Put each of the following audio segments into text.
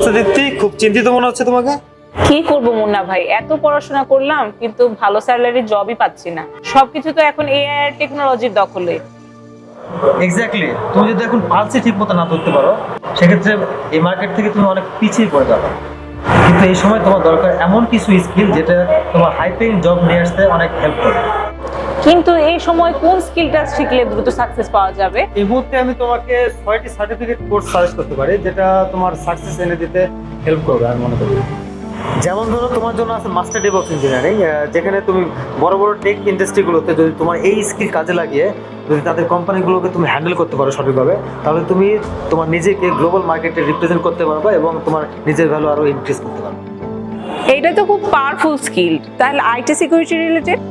আচ্ছা দীপ্তি, খুব চিন্তিত মনে হচ্ছে তোমাকে। কি করব মুন্না ভাই, এত পড়াশোনা করলাম কিন্তু ভালো স্যালারির জবই পাচ্ছি না। সবকিছু তো এখন এআই আর টেকনোলজির দখলে। এক্স্যাক্টলি, তুমি যদি এখন পালসে ঠিক মতো না ধরতে পারো, সেক্ষেত্রে এই মার্কেট থেকে তুমি অনেক পিছিয়ে পড়ে যাবে। কিন্তু এই সময় তোমার দরকার এমন কিছু স্কিল যেটা তোমার হাই পেইং জব নিয়ে আসতে অনেক হেল্প করবে। কিন্তু এই সময় কোন স্কিলটা শিখলে দ্রুত সাকসেস পাওয়া যাবে? এই মুহূর্তে আমি তোমাকে 6টি সার্টিফিকেট কোর্স সাজেস্ট করতে পারি, যেটা তোমার সাকসেস এনে দিতে হেল্প করবে আমি মনে করি। যেমন ধরো, তোমার জন্য আছে মাস্টার ডেভঅপস ইঞ্জিনিয়ারিং, যেখানে তুমি বড় বড় টেক ইন্ডাস্ট্রিগুলোতে যদি তোমার এই স্কিল কাজে লাগিয়ে যদি তাদের কোম্পানিগুলোকে তুমি হ্যান্ডেল করতে পারো সঠিকভাবে, তাহলে তুমি তোমার নিজেকে গ্লোবাল মার্কেটে রিপ্রেজেন্ট করতে পারবে এবং তোমার নিজের ভ্যালু আরও ইনক্রিজ করতে পারবে। এইটা তো খুব পাওয়ারফুল স্কিল। তাহলে আইটি সিকিউরিটি রিলেটেড?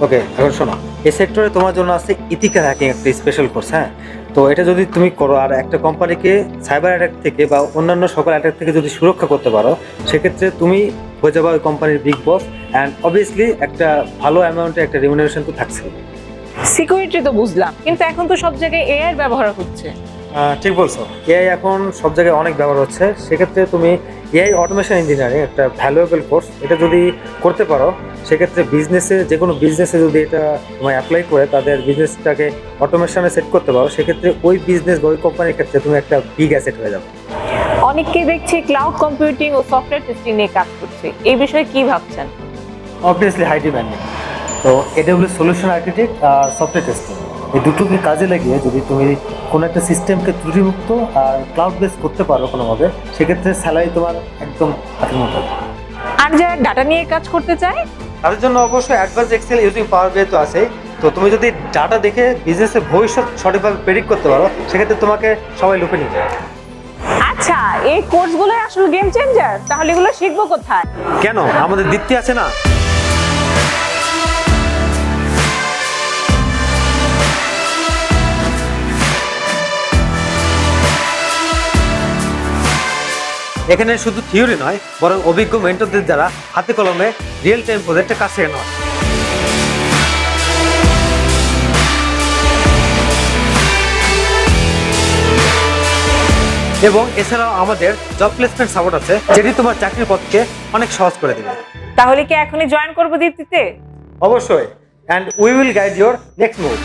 ওকে, এখন শোনো, এই সেক্টরে তোমার জন্য আছে ইথিক্যাল হ্যাকিং, একটা স্পেশাল কোর্স। হ্যাঁ, তো এটা যদি তুমি করো আর একটা কোম্পানিকে সাইবার অ্যাটাক থেকে বা অন্যান্য সকল অ্যাটাক থেকে যদি সুরক্ষা করতে পারো, সেক্ষেত্রে তুমি হয়ে যাবে ওই কোম্পানির বিগ বস, অ্যান্ড অবভিয়াসলি একটা ভালো অ্যামাউন্টে একটা রিমুনারেশন তো থাকছে। সিকিউরিটি তো বুঝলাম, কিন্তু এখন তো সব জায়গায় এআই এর ব্যবহার হচ্ছে। ঠিক বলছো, এআই এখন সব জায়গায় অনেক ব্যবহার হচ্ছে। সেক্ষেত্রে তুমি এআই অটোমেশন ইঞ্জিনিয়ারিং একটা ভ্যালুয়েবল কোর্স, এটা যদি করতে পারো, সেক্ষেত্রে বিজনেসে, যে কোনো বিজনেসে যদি এটা তোমায় অ্যাপ্লাই করে তাদের বিজনেসটাকে অটোমেশনে সেট করতে পারো, সেক্ষেত্রে ওই বিজনেস বা ওই কোম্পানির ক্ষেত্রে তুমি একটা বিগ অ্যাসেট হয়ে যাবে। অনেককেই দেখছি ক্লাউড কম্পিউটিং ও সফটওয়্যার টেস্টিং নিয়ে কাজ করছে। এই বিষয়ে কি ভাবছেন? Obviously high demanding. তো এডব্লিউ সলিউশন আর্কিটেক্ট আর সফটওয়্যার টেস্টিং, এই দুটোকে কাজে লাগিয়ে যদি তুমি কোনো একটা সিস্টেমকে ত্রুটিমুক্ত আর ক্লাউড বেস করতে পারো কোনোভাবে, সেক্ষেত্রে স্যালারি তোমার একদম হাতের মতো। আর যারা ডাটা নিয়ে কাজ করতে চায় তাদের জন্য অবশ্যই অ্যাডভান্স এক্সেল ইউজিং পাওয়ার বিআই তো আছেই। তো তুমি যদি ডাটা দেখে বিজনেসের ভবিষ্যৎ সঠিকভাবে প্রেডিক্ট করতে পারো, সেক্ষেত্রে তোমাকে সবাই লুপে নিবে। আচ্ছা, এই কোর্সগুলো আসলে গেম চেঞ্জার। তাহলে এগুলো শিখবো কোথায়? কেন, আমাদের দীপ্তি আছে না। এখানে শুধু থিওরি নয়, বরং অভিজ্ঞ মেন্টরদের দ্বারা হাতে কলমে রিয়েল টাইম প্রজেক্টে কাজ শেখানো হয়। এবং এছাড়াও আমাদের জব প্লেসমেন্ট সাপোর্ট আছে, যেটি তোমার চাকরির পথকে অনেক সহজ করে দেবে। তাহলে কি এখনই জয়েন করবো দীপ্তিতে? অবশ্যই, and we will guide your next move.